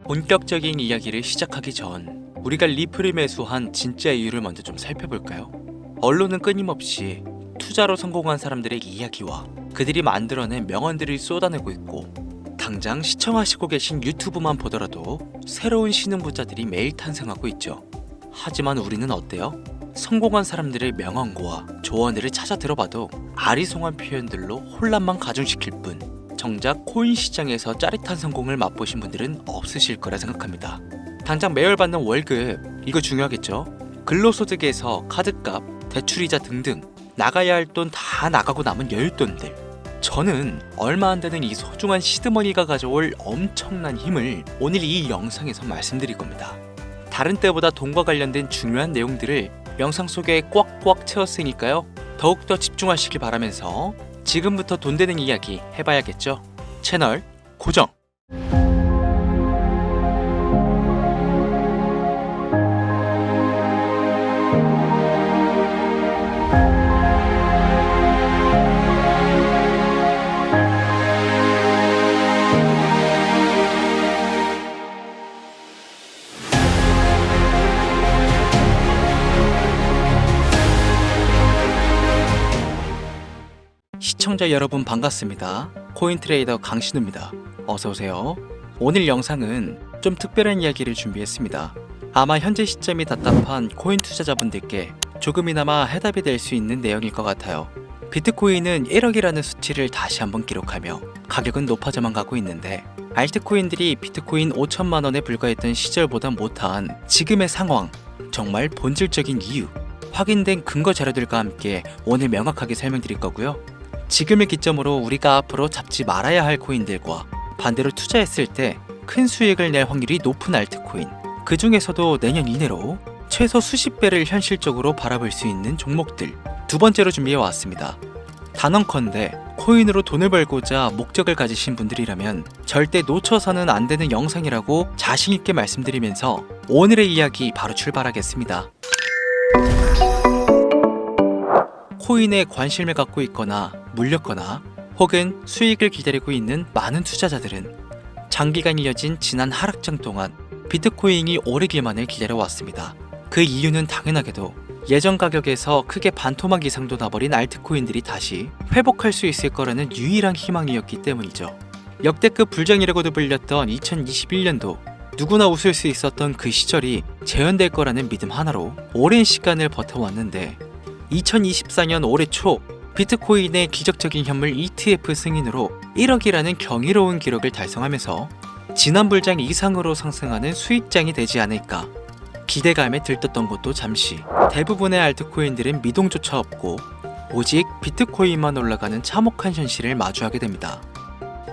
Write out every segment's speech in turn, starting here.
본격적인 이야기를 시작하기 전 우리가 리플을 매수한 진짜 이유를 먼저 좀 살펴볼까요? 언론은 끊임없이 투자로 성공한 사람들의 이야기와 그들이 만들어낸 명언들을 쏟아내고 있고, 당장 시청하시고 계신 유튜브만 보더라도 새로운 신흥부자들이 매일 탄생하고 있죠. 하지만 우리는 어때요? 성공한 사람들의 명언과 조언들을 찾아 들어봐도 아리송한 표현들로 혼란만 가중시킬 뿐, 정작 코인 시장에서 짜릿한 성공을 맛보신 분들은 없으실 거라 생각합니다. 당장 매월 받는 월급, 이거 중요하겠죠? 근로소득에서 카드값, 대출이자 등등 나가야 할 돈 다 나가고 남은 여윳돈들, 저는 얼마 안 되는 이 소중한 시드머니가 가져올 엄청난 힘을 오늘 이 영상에서 말씀드릴 겁니다. 다른 때보다 돈과 관련된 중요한 내용들을 영상 속에 꽉꽉 채웠으니까요, 더욱더 집중하시길 바라면서 지금부터 돈 되는 이야기 해봐야겠죠? 채널 고정! 시청자 여러분 반갑습니다. 코인트레이더 강신우입니다. 어서오세요. 오늘 영상은 좀 특별한 이야기를 준비했습니다. 아마 현재 시점이 답답한 코인 투자자분들께 조금이나마 해답이 될 수 있는 내용일 것 같아요. 비트코인은 1억이라는 수치를 다시 한번 기록하며 가격은 높아져만 가고 있는데, 알트코인들이 비트코인 5천만 원에 불과했던 시절보다 못한 지금의 상황, 정말 본질적인 이유, 확인된 근거 자료들과 함께 오늘 명확하게 설명드릴 거고요. 지금을 기점으로 우리가 앞으로 잡지 말아야 할 코인들과 반대로 투자했을 때 큰 수익을 낼 확률이 높은 알트코인, 그 중에서도 내년 이내로 최소 수십 배를 현실적으로 바라볼 수 있는 종목들, 두 번째로 준비해 왔습니다. 단언컨대 코인으로 돈을 벌고자 목적을 가지신 분들이라면 절대 놓쳐서는 안 되는 영상이라고 자신 있게 말씀드리면서 오늘의 이야기 바로 출발하겠습니다. 코인에 관심을 갖고 있거나 물렸거나 혹은 수익을 기다리고 있는 많은 투자자들은 장기간 이어진 지난 하락장 동안 비트코인이 오르기만을 기다려왔습니다. 그 이유는 당연하게도 예전 가격에서 크게 반토막 이상도 나버린 알트코인들이 다시 회복할 수 있을 거라는 유일한 희망이었기 때문이죠. 역대급 불장이라고도 불렸던 2021년도, 누구나 웃을 수 있었던 그 시절이 재현될 거라는 믿음 하나로 오랜 시간을 버텨왔는데, 2024년 올해 초 비트코인의 기적적인 현물 ETF 승인으로 1억이라는 경이로운 기록을 달성하면서 지난 불장 이상으로 상승하는 수익장이 되지 않을까 기대감에 들떴던 것도 잠시, 대부분의 알트코인들은 미동조차 없고 오직 비트코인만 올라가는 참혹한 현실을 마주하게 됩니다.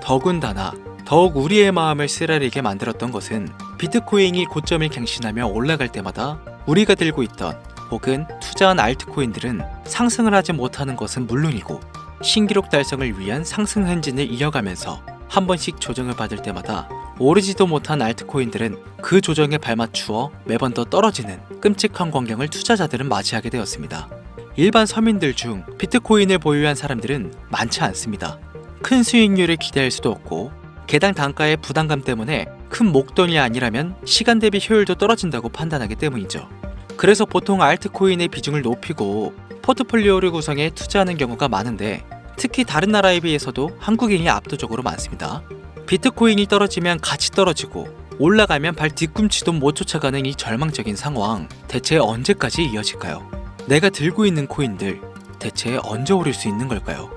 더군다나 더욱 우리의 마음을 쓰라리게 만들었던 것은 비트코인이 고점을 갱신하며 올라갈 때마다 우리가 들고 있던 혹은 투자한 알트코인들은 상승을 하지 못하는 것은 물론이고, 신기록 달성을 위한 상승 행진을 이어가면서 한 번씩 조정을 받을 때마다 오르지도 못한 알트코인들은 그 조정에 발맞추어 매번 더 떨어지는 끔찍한 광경을 투자자들은 맞이하게 되었습니다. 일반 서민들 중 비트코인을 보유한 사람들은 많지 않습니다. 큰 수익률을 기대할 수도 없고, 개당 단가의 부담감 때문에 큰 목돈이 아니라면 시간 대비 효율도 떨어진다고 판단하기 때문이죠. 그래서 보통 알트코인의 비중을 높이고 포트폴리오를 구성해 투자하는 경우가 많은데, 특히 다른 나라에 비해서도 한국인이 압도적으로 많습니다. 비트코인이 떨어지면 같이 떨어지고 올라가면 발 뒤꿈치도 못 쫓아가는 이 절망적인 상황, 대체 언제까지 이어질까요? 내가 들고 있는 코인들 대체 언제 오를 수 있는 걸까요?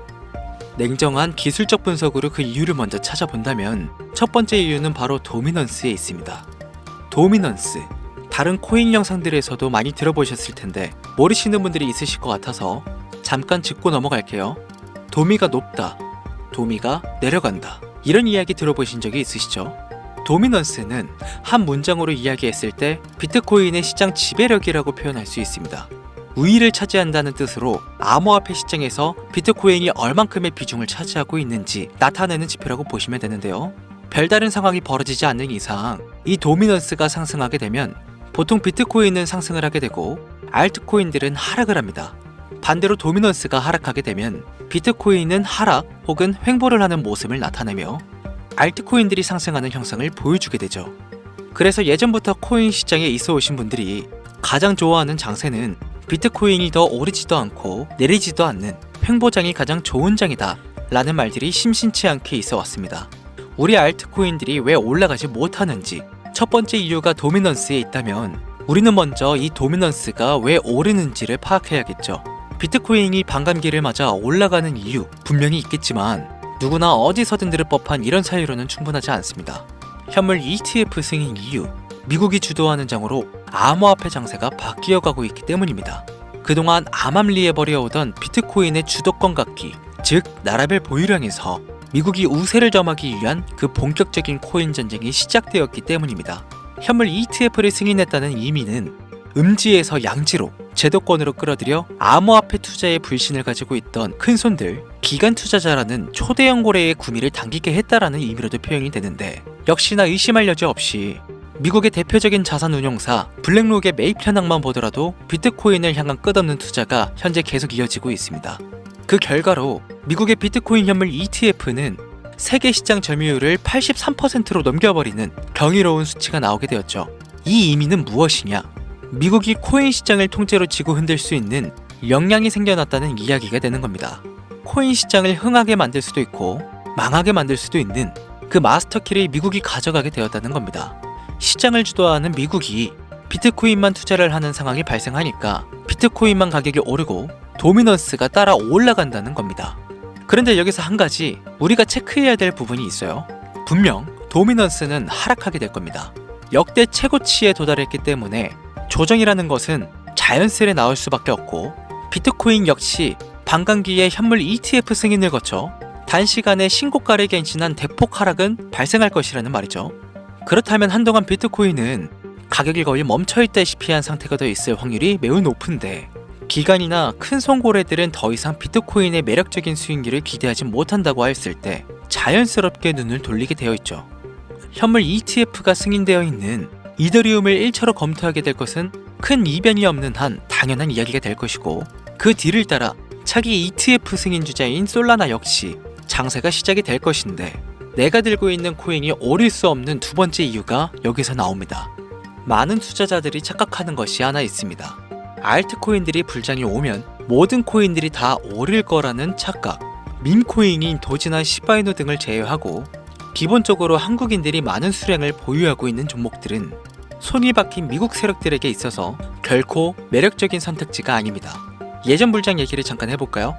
냉정한 기술적 분석으로 그 이유를 먼저 찾아본다면 첫 번째 이유는 바로 도미넌스에 있습니다. 도미넌스, 다른 코인 영상들에서도 많이 들어보셨을 텐데 모르시는 분들이 있으실 것 같아서 잠깐 짚고 넘어갈게요. 도미가 높다, 도미가 내려간다, 이런 이야기 들어보신 적이 있으시죠? 도미넌스는 한 문장으로 이야기했을 때 비트코인의 시장 지배력이라고 표현할 수 있습니다. 우위를 차지한다는 뜻으로 암호화폐 시장에서 비트코인이 얼만큼의 비중을 차지하고 있는지 나타내는 지표라고 보시면 되는데요. 별다른 상황이 벌어지지 않는 이상 이 도미넌스가 상승하게 되면 보통 비트코인은 상승을 하게 되고 알트코인들은 하락을 합니다. 반대로 도미넌스가 하락하게 되면 비트코인은 하락 혹은 횡보를 하는 모습을 나타내며 알트코인들이 상승하는 형상을 보여주게 되죠. 그래서 예전부터 코인 시장에 있어 오신 분들이 가장 좋아하는 장세는 비트코인이 더 오르지도 않고 내리지도 않는 횡보장이 가장 좋은 장이다 라는 말들이 심심치 않게 있어 왔습니다. 우리 알트코인들이 왜 올라가지 못하는지 첫 번째 이유가 도미넌스에 있다면 우리는 먼저 이 도미넌스가 왜 오르는지를 파악해야겠죠. 비트코인이 반감기를 맞아 올라가는 이유 분명히 있겠지만 누구나 어디서든 들을 법한 이런 사유로는 충분하지 않습니다. 현물 ETF 승인 이유, 미국이 주도하는 장으로 암호화폐 장세가 바뀌어가고 있기 때문입니다. 그동안 암암리해버려오던 비트코인의 주도권 갖기, 즉 나라별 보유량에서 미국이 우세를 점하기 위한 그 본격적인 코인 전쟁이 시작되었기 때문입니다. 현물 ETF를 승인했다는 의미는 음지에서 양지로 제도권으로 끌어들여 암호화폐 투자에 불신을 가지고 있던 큰손들, 기관 투자자라는 초대형 고래의 구미를 당기게 했다라는 의미로도 표현이 되는데 역시나 의심할 여지 없이 미국의 대표적인 자산운용사 블랙록의 매입 현황만 보더라도 비트코인을 향한 끝없는 투자가 현재 계속 이어지고 있습니다. 그 결과로 미국의 비트코인 현물 ETF는 세계 시장 점유율을 83%로 넘겨버리는 경이로운 수치가 나오게 되었죠. 이 의미는 무엇이냐? 미국이 코인 시장을 통째로 쥐고 흔들 수 있는 역량이 생겨났다는 이야기가 되는 겁니다. 코인 시장을 흥하게 만들 수도 있고 망하게 만들 수도 있는 그 마스터키를 미국이 가져가게 되었다는 겁니다. 시장을 주도하는 미국이 비트코인만 투자를 하는 상황이 발생하니까 비트코인만 가격이 오르고 도미넌스가 따라 올라간다는 겁니다. 그런데 여기서 한 가지 우리가 체크해야 될 부분이 있어요. 분명 도미넌스는 하락하게 될 겁니다. 역대 최고치에 도달했기 때문에 조정이라는 것은 자연스레 나올 수밖에 없고 비트코인 역시 반감기에 현물 ETF 승인을 거쳐 단시간에 신고가를 갱신한 대폭 하락은 발생할 것이라는 말이죠. 그렇다면 한동안 비트코인은 가격이 거의 멈춰있다시피 한 상태가 더 있을 확률이 매우 높은데 기관이나 큰 손고래들은 더 이상 비트코인의 매력적인 수익률을 기대하지 못한다고 했을 때 자연스럽게 눈을 돌리게 되어 있죠. 현물 ETF가 승인되어 있는 이더리움을 1차로 검토하게 될 것은 큰 이변이 없는 한 당연한 이야기가 될 것이고 그 뒤를 따라 차기 ETF 승인 주자인 솔라나 역시 장세가 시작이 될 것인데 내가 들고 있는 코인이 오를 수 없는 두 번째 이유가 여기서 나옵니다. 많은 투자자들이 착각하는 것이 하나 있습니다. 알트코인들이 불장이 오면 모든 코인들이 다 오를 거라는 착각. 밈코인인 도지나 시바이누 등을 제외하고 기본적으로 한국인들이 많은 수량을 보유하고 있는 종목들은 손이 박힌 미국 세력들에게 있어서 결코 매력적인 선택지가 아닙니다. 예전 불장 얘기를 잠깐 해볼까요?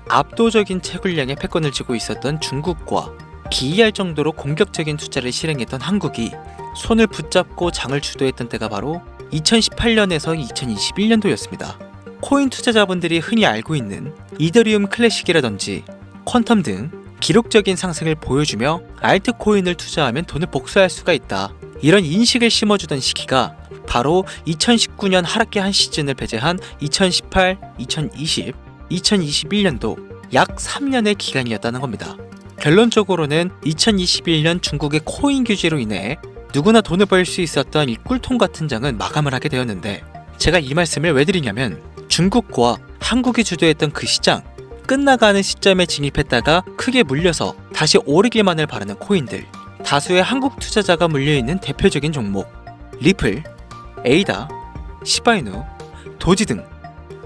압도적인 채굴량의 패권을 쥐고 있었던 중국과 기이할 정도로 공격적인 투자를 실행했던 한국이 손을 붙잡고 장을 주도했던 때가 바로 2018년에서 2021년도였습니다. 코인 투자자분들이 흔히 알고 있는 이더리움 클래식이라든지 퀀텀 등 기록적인 상승을 보여주며 알트코인을 투자하면 돈을 복사할 수가 있다. 이런 인식을 심어주던 시기가 바로 2019년 하락기 한 시즌을 배제한 2018, 2020, 2021년도 약 3년의 기간이었다는 겁니다. 결론적으로는 2021년 중국의 코인 규제로 인해 누구나 돈을 벌 수 있었던 이 꿀통 같은 장은 마감을 하게 되었는데 제가 이 말씀을 왜 드리냐면 중국과 한국이 주도했던 그 시장 끝나가는 시점에 진입했다가 크게 물려서 다시 오르기만을 바라는 코인들 다수의 한국 투자자가 물려있는 대표적인 종목 리플, 에이다, 시바이누, 도지 등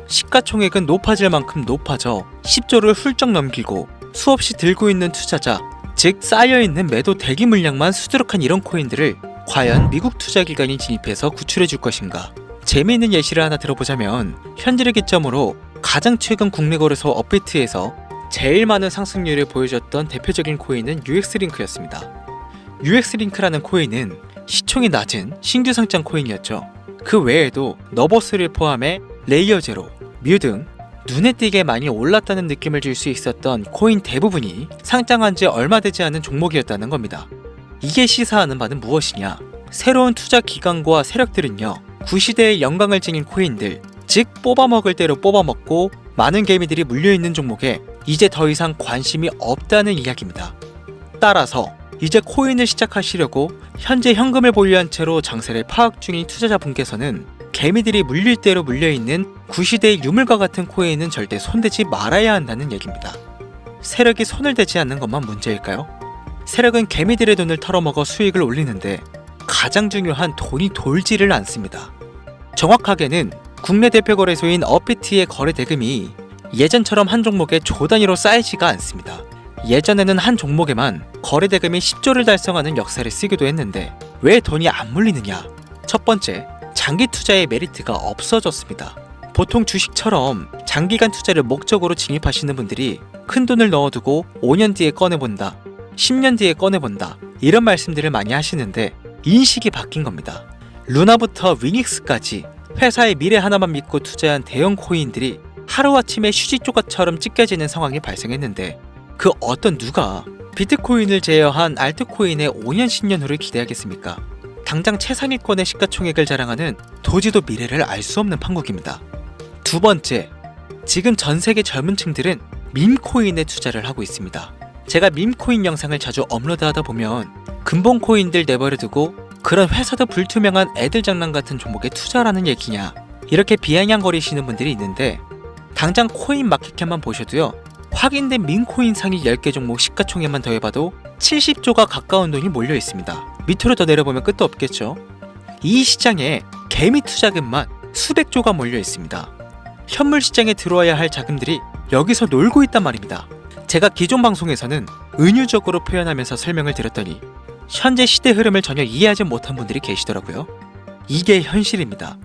시가총액은 높아질 만큼 높아져 10조를 훌쩍 넘기고 수없이 들고 있는 투자자 즉 쌓여있는 매도 대기 물량만 수두룩한 이런 코인들을 과연 미국 투자기관이 진입해서 구출해 줄 것인가. 재미있는 예시를 하나 들어보자면 현재를 기점으로 가장 최근 국내 거래소 업비트에서 제일 많은 상승률을 보여줬던 대표적인 코인은 UX링크였습니다. UX링크라는 코인은 시총이 낮은 신규 상장 코인이었죠. 그 외에도 너버스를 포함해 레이어 제로, 뮤 등 눈에 띄게 많이 올랐다는 느낌을 줄 수 있었던 코인 대부분이 상장한 지 얼마 되지 않은 종목이었다는 겁니다. 이게 시사하는 바는 무엇이냐? 새로운 투자 기관과 세력들은요, 구시대의 영광을 지닌 코인들, 즉 뽑아먹을 대로 뽑아먹고 많은 개미들이 물려있는 종목에 이제 더 이상 관심이 없다는 이야기입니다. 따라서 이제 코인을 시작하시려고 현재 현금을 보유한 채로 장세를 파악 중인 투자자분께서는 개미들이 물릴 대로 물려있는 구시대의 유물과 같은 코인은 절대 손대지 말아야 한다는 얘기입니다. 세력이 손을 대지 않는 것만 문제일까요? 세력은 개미들의 돈을 털어먹어 수익을 올리는데 가장 중요한 돈이 돌지를 않습니다. 정확하게는 국내 대표 거래소인 업비트의 거래 대금이 예전처럼 한 종목에 조 단위로 쌓이지가 않습니다. 예전에는 한 종목에만 거래 대금이 10조를 달성하는 역사를 쓰기도 했는데 왜 돈이 안 물리느냐? 첫 번째, 장기 투자의 메리트가 없어졌습니다. 보통 주식처럼 장기간 투자를 목적으로 진입하시는 분들이 큰 돈을 넣어두고 5년 뒤에 꺼내본다, 10년 뒤에 꺼내본다 이런 말씀들을 많이 하시는데 인식이 바뀐 겁니다. 루나부터 위닉스까지 회사의 미래 하나만 믿고 투자한 대형 코인들이 하루아침에 휴지조각처럼 찢겨지는 상황이 발생했는데 그 어떤 누가 비트코인을 제외한 알트코인의 5년 10년 후를 기대하겠습니까? 당장 최상위권의 시가총액을 자랑하는 도지도 미래를 알 수 없는 판국입니다. 두 번째, 지금 전 세계 젊은 층들은 밈코인에 투자를 하고 있습니다. 제가 밈코인 영상을 자주 업로드하다 보면 근본 코인들 내버려두고 그런 회사도 불투명한 애들 장난 같은 종목에 투자라는 얘기냐 이렇게 비아냥거리시는 분들이 있는데 당장 코인 마켓캡만 보셔도요 확인된 밈코인 상위 10개 종목 시가총액만 더해봐도 70조가 가까운 돈이 몰려 있습니다. 밑으로 더 내려보면 끝도 없겠죠. 이 시장에 개미 투자금만 수백조가 몰려 있습니다. 현물 시장에 들어와야 할 자금들이 여기서 놀고 있단 말입니다. 제가 기존 방송에서는 은유적으로 표현하면서 설명을 드렸더니 현재 시대 흐름을 전혀 이해하지 못한 분들이 계시더라고요. 이게 현실입니다.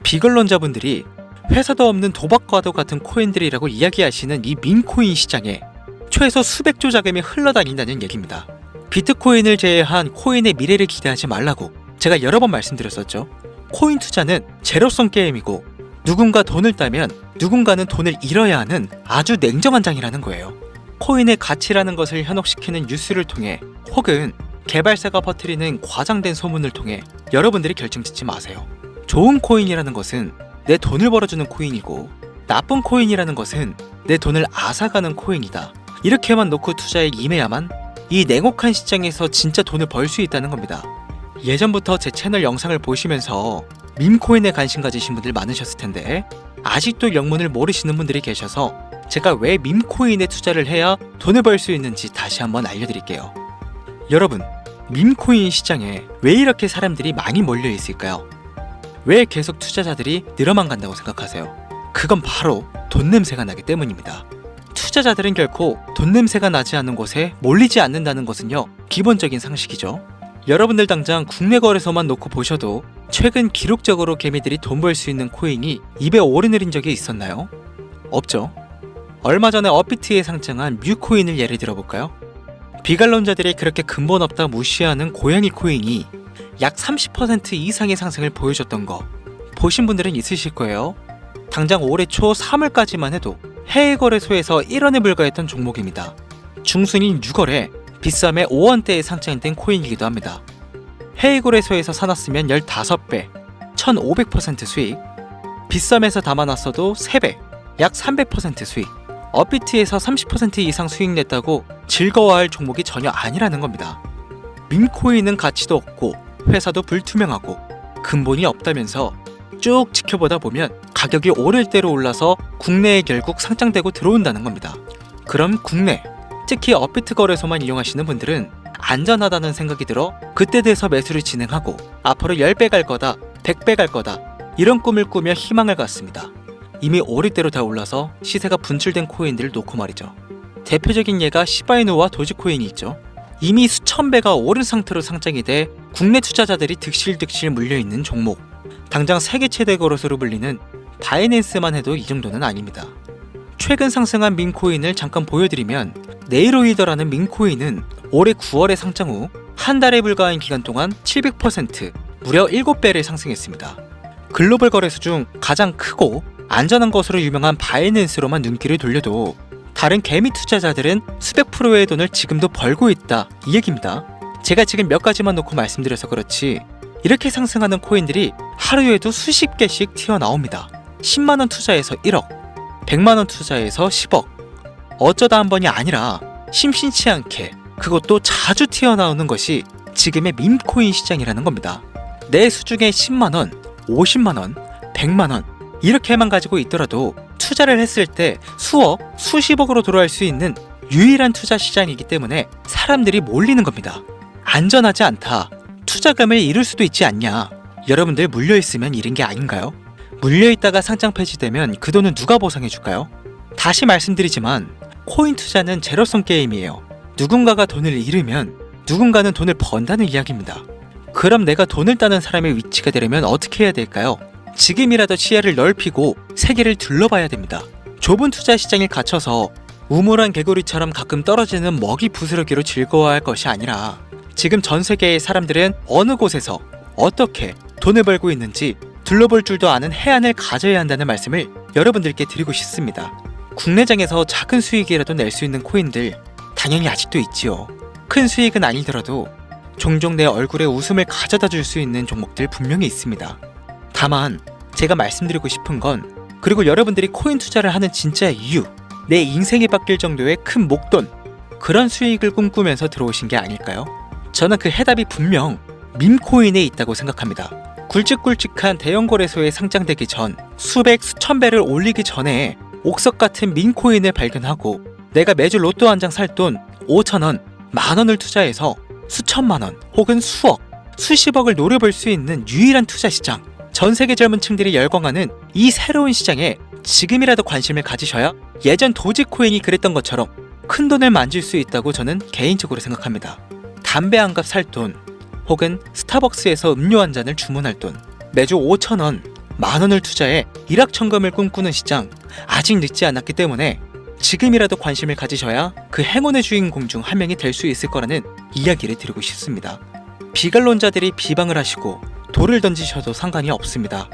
비걸론자분들이 회사도 없는 도박과도 같은 코인들이라고 이야기하시는 이 밈코인 시장에 최소 수백조 자금이 흘러다닌다는 얘기입니다. 비트코인을 제외한 코인의 미래를 기대하지 말라고 제가 여러 번 말씀드렸었죠. 코인 투자는 제로성 게임이고 누군가 돈을 따면 누군가는 돈을 잃어야 하는 아주 냉정한 장이라는 거예요. 코인의 가치라는 것을 현혹시키는 뉴스를 통해 혹은 개발사가 퍼뜨리는 과장된 소문을 통해 여러분들이 결정짓지 마세요. 좋은 코인이라는 것은 내 돈을 벌어주는 코인이고 나쁜 코인이라는 것은 내 돈을 앗아가는 코인이다. 이렇게만 놓고 투자에 임해야만 이 냉혹한 시장에서 진짜 돈을 벌 수 있다는 겁니다. 예전부터 제 채널 영상을 보시면서 밈코인에 관심 가지신 분들 많으셨을 텐데 아직도 영문을 모르시는 분들이 계셔서 제가 왜 밈코인에 투자를 해야 돈을 벌 수 있는지 다시 한번 알려드릴게요. 여러분, 밈코인 시장에 왜 이렇게 사람들이 많이 몰려 있을까요? 왜 계속 투자자들이 늘어만 간다고 생각하세요? 그건 바로 돈 냄새가 나기 때문입니다. 투자자들은 결코 돈 냄새가 나지 않는 곳에 몰리지 않는다는 것은요 기본적인 상식이죠. 여러분들 당장 국내 거래소만 놓고 보셔도 최근 기록적으로 개미들이 돈 벌 수 있는 코인이 입에 오르내린 적이 있었나요? 없죠. 얼마 전에 업비트에 상장한 뮤코인을 예를 들어볼까요? 비관론자들이 그렇게 근본 없다 무시하는 고양이 코인이 약 30% 이상의 상승을 보여줬던 거 보신 분들은 있으실 거예요. 당장 올해 초 3월까지만 해도 해외 거래소에서 1원에 불과했던 종목입니다. 중순인 6월에 비싸매 5원대에 상장된 코인이기도 합니다. 해외 거래소에서 사놨으면 15배, 1500% 수익, 비싸매서 담아놨어도 3배, 약 300% 수익, 업비트에서 30% 이상 수익 냈다고 즐거워할 종목이 전혀 아니라는 겁니다. 밈코인은 가치도 없고 회사도 불투명하고 근본이 없다면서 쭉 지켜보다 보면 가격이 오를 대로 올라서 국내에 결국 상장되고 들어온다는 겁니다. 그럼 국내, 특히 업비트 거래소만 이용하시는 분들은 안전하다는 생각이 들어 그때 돼서 매수를 진행하고 앞으로 10배 갈 거다, 100배 갈 거다 이런 꿈을 꾸며 희망을 갖습니다. 이미 오를 대로 다 올라서 시세가 분출된 코인들을 놓고 말이죠. 대표적인 예가 시바이누와 도지코인이 있죠. 이미 수천 배가 오른 상태로 상장이 돼 국내 투자자들이 득실득실 물려있는 종목. 당장 세계 최대 거래소로 불리는 바이낸스만 해도 이 정도는 아닙니다. 최근 상승한 밈코인을 잠깐 보여드리면 네이로이더라는 밈코인은 올해 9월에 상장 후 한 달에 불과한 기간 동안 700% 무려 7배를 상승했습니다. 글로벌 거래소 중 가장 크고 안전한 것으로 유명한 바이낸스로만 눈길을 돌려도 다른 개미 투자자들은 수백 프로의 돈을 지금도 벌고 있다 이 얘기입니다. 제가 지금 몇 가지만 놓고 말씀드려서 그렇지 이렇게 상승하는 코인들이 하루에도 수십 개씩 튀어나옵니다. 10만원 투자해서 1억, 100만원 투자해서 10억. 어쩌다 한 번이 아니라 심심치 않게 그것도 자주 튀어나오는 것이 지금의 밈코인 시장이라는 겁니다. 내 수중에 10만원, 50만원, 100만원 이렇게만 가지고 있더라도 투자를 했을 때 수억, 수십억으로 돌아갈 수 있는 유일한 투자 시장이기 때문에 사람들이 몰리는 겁니다. 안전하지 않다, 투자금을 잃을 수도 있지 않냐. 여러분들 물려있으면 잃은 게 아닌가요? 물려있다가 상장 폐지되면 그 돈은 누가 보상해줄까요? 다시 말씀드리지만 코인 투자는 제로섬 게임이에요. 누군가가 돈을 잃으면 누군가는 돈을 번다는 이야기입니다. 그럼 내가 돈을 따는 사람의 위치가 되려면 어떻게 해야 될까요? 지금이라도 시야를 넓히고 세계를 둘러봐야 됩니다. 좁은 투자 시장에 갇혀서 우물한 개구리처럼 가끔 떨어지는 먹이 부스러기로 즐거워할 것이 아니라 지금 전 세계의 사람들은 어느 곳에서 어떻게 돈을 벌고 있는지 둘러볼 줄도 아는 해안을 가져야 한다는 말씀을 여러분들께 드리고 싶습니다. 국내장에서 작은 수익이라도 낼 수 있는 코인들 당연히 아직도 있지요. 큰 수익은 아니더라도 종종 내 얼굴에 웃음을 가져다 줄 수 있는 종목들 분명히 있습니다. 다만 제가 말씀드리고 싶은 건, 그리고 여러분들이 코인 투자를 하는 진짜 이유, 내 인생이 바뀔 정도의 큰 목돈, 그런 수익을 꿈꾸면서 들어오신 게 아닐까요? 저는 그 해답이 분명 밈코인에 있다고 생각합니다. 굵직굵직한 대형 거래소에 상장되기 전 수백 수천 배를 올리기 전에 옥석 같은 밈코인을 발견하고 내가 매주 로또 한 장 살 돈 5,000원, 만원을 투자해서 수천만 원 혹은 수억, 수십억을 노려볼 수 있는 유일한 투자 시장, 전 세계 젊은 층들이 열광하는 이 새로운 시장에 지금이라도 관심을 가지셔야 예전 도지코인이 그랬던 것처럼 큰 돈을 만질 수 있다고 저는 개인적으로 생각합니다. 담배 한 갑 살 돈, 혹은 스타벅스에서 음료 한 잔을 주문할 돈, 매주 5,000원, 만원을 투자해 일확천금을 꿈꾸는 시장, 아직 늦지 않았기 때문에 지금이라도 관심을 가지셔야 그 행운의 주인공 중 한 명이 될 수 있을 거라는 이야기를 드리고 싶습니다. 비관론자들이 비방을 하시고 돌을 던지셔도 상관이 없습니다.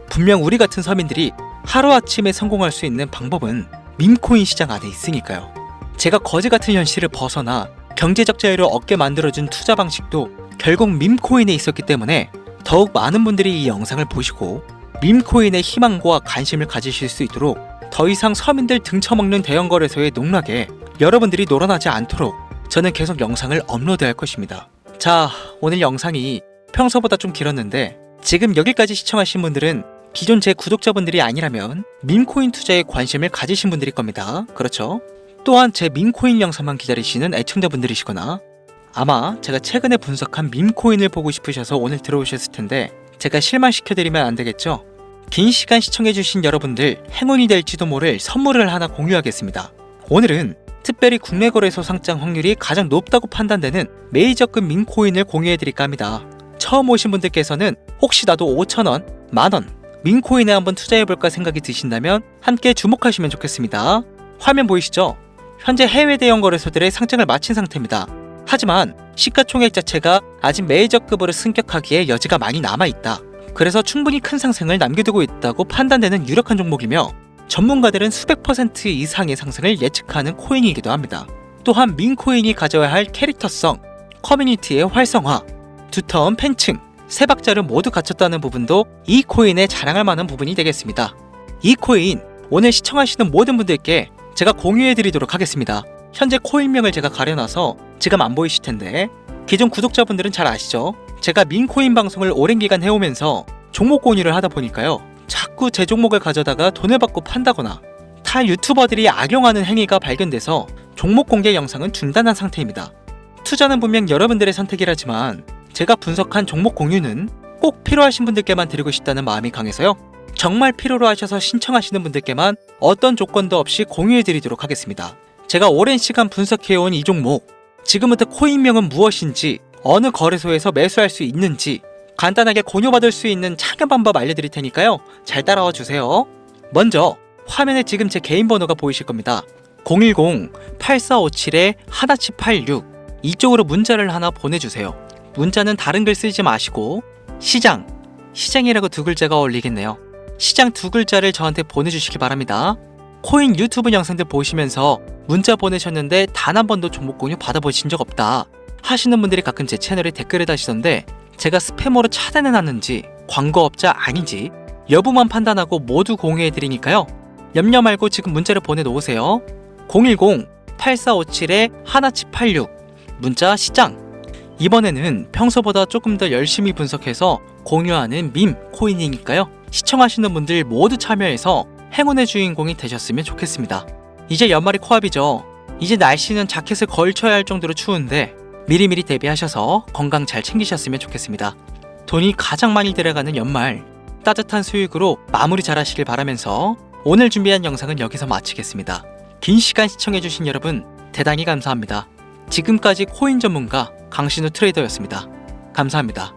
분명 우리 같은 서민들이 하루아침에 성공할 수 있는 방법은 밈코인 시장 안에 있으니까요. 제가 거지 같은 현실을 벗어나 경제적 자유를 얻게 만들어준 투자 방식도 결국 밈코인에 있었기 때문에 더욱 많은 분들이 이 영상을 보시고 밈코인의 희망과 관심을 가지실 수 있도록 더 이상 서민들 등쳐먹는 대형 거래소의 농락에 여러분들이 놀아나지 않도록 저는 계속 영상을 업로드할 것입니다. 자, 오늘 영상이 평소보다 좀 길었는데 지금 여기까지 시청하신 분들은 기존 제 구독자분들이 아니라면 밈코인 투자에 관심을 가지신 분들일 겁니다. 그렇죠? 또한 제 밈코인 영상만 기다리시는 애청자분들이시거나 아마 제가 최근에 분석한 밈코인을 보고 싶으셔서 오늘 들어오셨을 텐데 제가 실망시켜드리면 안 되겠죠? 긴 시간 시청해주신 여러분들 행운이 될지도 모를 선물을 하나 공유하겠습니다. 오늘은 특별히 국내 거래소 상장 확률이 가장 높다고 판단되는 메이저급 밈코인을 공유해드릴까 합니다. 처음 오신 분들께서는 혹시 나도 5,000원, 만원 밈코인에 한번 투자해볼까 생각이 드신다면 함께 주목하시면 좋겠습니다. 화면 보이시죠? 현재 해외 대형 거래소들의 상장을 마친 상태입니다. 하지만 시가총액 자체가 아직 메이저급으로 승격하기에 여지가 많이 남아있다. 그래서 충분히 큰 상승을 남겨두고 있다고 판단되는 유력한 종목이며 전문가들은 수백 % 이상의 상승을 예측하는 코인이기도 합니다. 또한 밈코인이 가져야 할 캐릭터성, 커뮤니티의 활성화, 두터운 팬층, 세 박자를 모두 갖췄다는 부분도 이 코인에 자랑할 만한 부분이 되겠습니다. 이 코인 오늘 시청하시는 모든 분들께 제가 공유해드리도록 하겠습니다. 현재 코인명을 제가 가려놔서 지금 안 보이실 텐데 기존 구독자분들은 잘 아시죠? 제가 밈코인 방송을 오랜 기간 해오면서 종목 공유를 하다 보니까요, 자꾸 제 종목을 가져다가 돈을 받고 판다거나 타 유튜버들이 악용하는 행위가 발견돼서 종목 공개 영상은 중단한 상태입니다. 투자는 분명 여러분들의 선택이라지만 제가 분석한 종목 공유는 꼭 필요하신 분들께만 드리고 싶다는 마음이 강해서요, 정말 필요로 하셔서 신청하시는 분들께만 어떤 조건도 없이 공유해드리도록 하겠습니다. 제가 오랜 시간 분석해온 이 종목, 지금부터 코인명은 무엇인지, 어느 거래소에서 매수할 수 있는지 간단하게 공유받을 수 있는 참여 방법 알려드릴 테니까요, 잘 따라와 주세요. 먼저 화면에 지금 제 개인 번호가 보이실 겁니다. 010-8457-1786 이쪽으로 문자를 하나 보내주세요. 문자는 다른 글 쓰지 마시고 시장이라고 두 글자가 어울리겠네요. 시장 두 글자를 저한테 보내주시기 바랍니다. 코인 유튜브 영상들 보시면서 문자 보내셨는데 단 한 번도 종목 공유 받아보신 적 없다 하시는 분들이 가끔 제 채널에 댓글을 다시던데 제가 스팸으로 차단해놨는지 광고업자 아닌지 여부만 판단하고 모두 공유해드리니까요, 염려 말고 지금 문자를 보내놓으세요. 010-8457-1786 문자 시장. 이번에는 평소보다 조금 더 열심히 분석해서 공유하는 밈 코인이니까요, 시청하시는 분들 모두 참여해서 행운의 주인공이 되셨으면 좋겠습니다. 이제 연말이 코앞이죠. 이제 날씨는 자켓을 걸쳐야 할 정도로 추운데 미리미리 대비하셔서 건강 잘 챙기셨으면 좋겠습니다. 돈이 가장 많이 들어가는 연말, 따뜻한 수익으로 마무리 잘 하시길 바라면서 오늘 준비한 영상은 여기서 마치겠습니다. 긴 시간 시청해주신 여러분 대단히 감사합니다. 지금까지 코인 전문가 강신우 트레이더였습니다. 감사합니다.